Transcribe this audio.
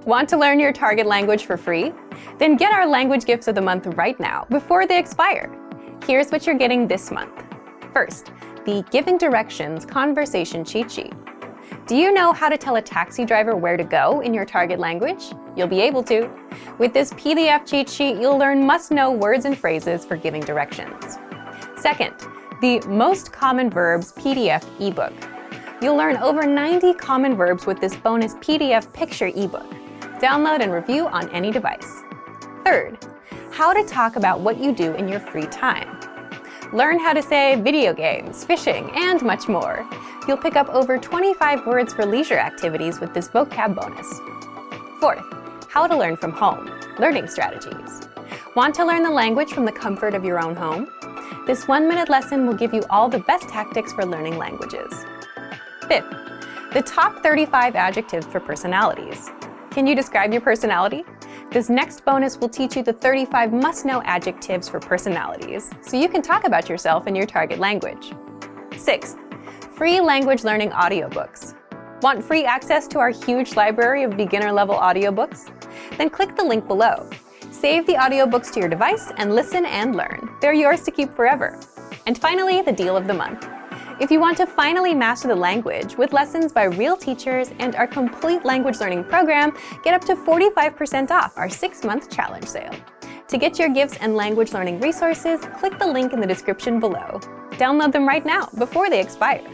Want to learn your target language for free? Then get our language gifts of the month right now, before they expire. Here's what you're getting this month. First, the Giving Directions Conversation Cheat Sheet. Do you know how to tell a taxi driver where to go in your target language? You'll be able to. With this PDF cheat sheet, you'll learn must-know words and phrases for giving directions. Second, the Most Common Verbs PDF ebook. You'll learn over 90 common verbs with this bonus PDF picture ebook. Download and review on any device. Third, how to talk about what you do in your free time. Learn how to say video games, fishing, and much more. You'll pick up over 25 words for leisure activities with this vocab bonus. Fourth, how to learn from home, learning strategies. Want to learn the language from the comfort of your own home? This 1-minute lesson will give you all the best tactics for learning languages. Fifth, the top 35 adjectives for personalities. Can you describe your personality? This next bonus will teach you the 35 must-know adjectives for personalities, so you can talk about yourself in your target language. Sixth, free language learning audiobooks. Want free access to our huge library of beginner-level audiobooks? Then click the link below. Save the audiobooks to your device and listen and learn. They're yours to keep forever. And finally, the deal of the month. If you want to finally master the language with lessons by real teachers and our complete language learning program, get up to 45% off our 6-month challenge sale. To get your gifts and language learning resources, click the link in the description below. Download them right now before they expire.